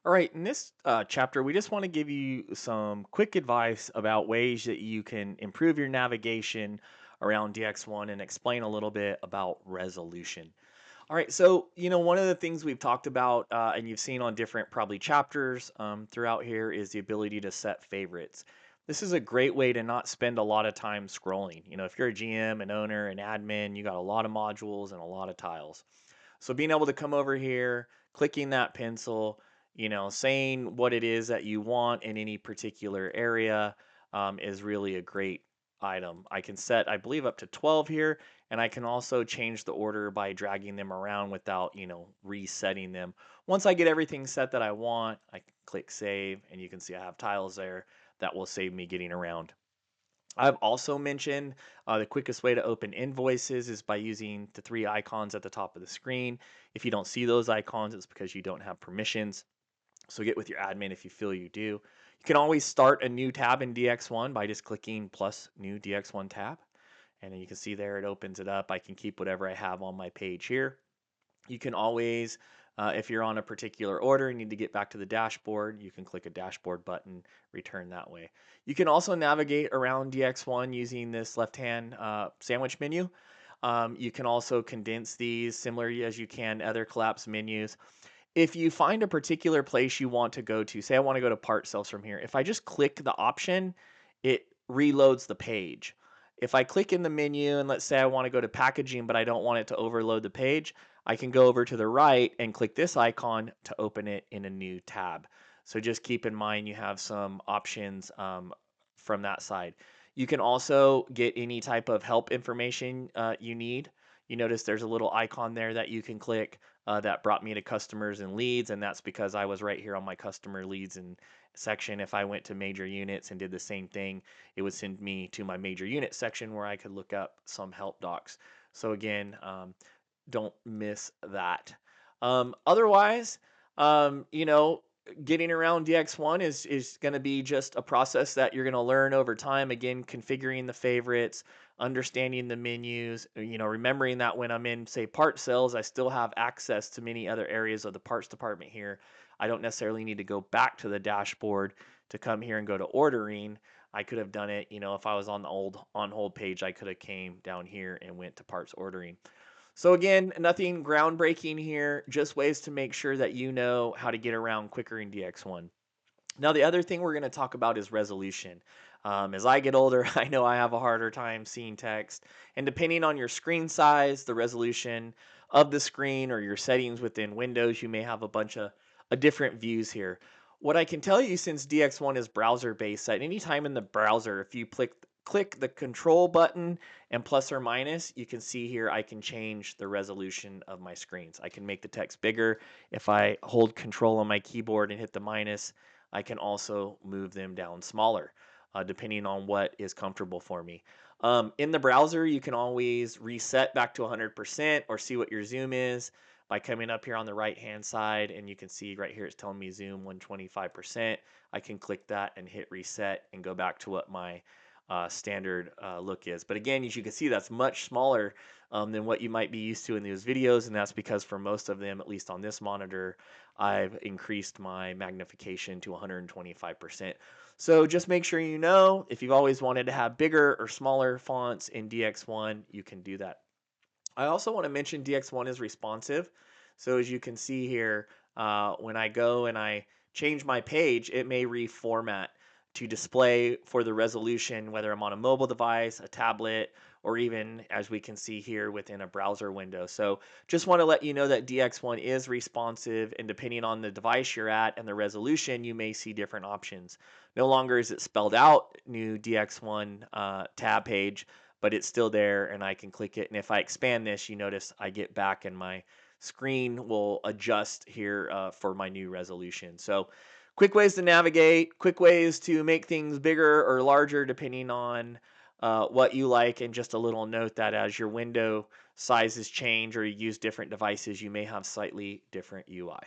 All right, in this chapter, we just want to give you some quick advice about ways that you can improve your navigation around DX1 and explain a little bit about resolution. All right, so one of the things we've talked about and you've seen on different probably chapters throughout here is the ability to set favorites. This is a great way to not spend a lot of time scrolling. If you're a GM, an owner, an admin, you got a lot of modules and a lot of tiles. So being able to come over here, clicking that pencil, saying what it is that you want in any particular area is really a great item. I can set, I believe, up to 12 here, and I can also change the order by dragging them around without, resetting them. Once I get everything set that I want, I can click save, and you can see I have tiles there that will save me getting around. I've also mentioned the quickest way to open invoices is by using the three icons at the top of the screen. If you don't see those icons, it's because you don't have permissions. So get with your admin if you feel you do. You can always start a new tab in DX1 by just clicking plus new DX1 tab. And then you can see there it opens it up. I can keep whatever I have on my page here. You can always, if you're on a particular order and need to get back to the dashboard, you can click a dashboard button, return that way. You can also navigate around DX1 using this left-hand sandwich menu. You can also condense these similarly as you can other collapse menus. If you find a particular place you want to go to, say I want to go to part sales from here, if I just click the option, it reloads the page. If I click in the menu and let's say I want to go to packaging, but I don't want it to overload the page, I can go over to the right and click this icon to open it in a new tab. So just keep in mind you have some options from that side. You can also get any type of help information you need. You notice there's a little icon there that you can click that brought me to customers and leads, and that's because I was right here on my customer leads and section. If I went to major units and did the same thing, it would send me to my major unit section where I could look up some help docs. So again, don't miss that. Otherwise, um, you know, getting around DX1 is going to be just a process that you're going to learn over time. Again, configuring the favorites, understanding the menus, remembering that when I'm in, say, part sales, I still have access to many other areas of the parts department here. I don't necessarily need to go back to the dashboard to come here and go to ordering. I could have done it, if I was on the old on hold page, I could have came down here and went to parts ordering. So again, nothing groundbreaking here, just ways to make sure that you know how to get around quicker in DX1. Now, the other thing we're going to talk about is resolution. As I get older, I know I have a harder time seeing text. And depending on your screen size, the resolution of the screen, or your settings within Windows, you may have a bunch of different views here. What I can tell you, since DX1 is browser based, at any time in the browser, if you click the control button and plus or minus, you can see here I can change the resolution of my screens. I can make the text bigger. If I hold control on my keyboard and hit the minus, I can also move them down smaller, depending on what is comfortable for me. In the browser, you can always reset back to 100% or see what your zoom is by coming up here on the right hand side, and you can see right here it's telling me zoom 125%. I can click that and hit reset and go back to what my standard look is. But again, as you can see, that's much smaller than what you might be used to in those videos, and that's because for most of them, at least on this monitor, I've increased my magnification to 125%. So just make sure you know, if you've always wanted to have bigger or smaller fonts in DX1, you can do that. I also want to mention DX1 is responsive. So as you can see here, when I go and I change my page, it may reformat to display for the resolution, whether I'm on a mobile device, a tablet, or even as we can see here within a browser window. So just want to let you know that DX1 is responsive, and depending on the device you're at and the resolution, you may see different options. No longer is it spelled out, new DX1 tab page, but it's still there and I can click it. And if I expand this, you notice I get back and my screen will adjust here for my new resolution. So quick ways to navigate, quick ways to make things bigger or larger depending on what you like. And just a little note that as your window sizes change or you use different devices, you may have slightly different UI.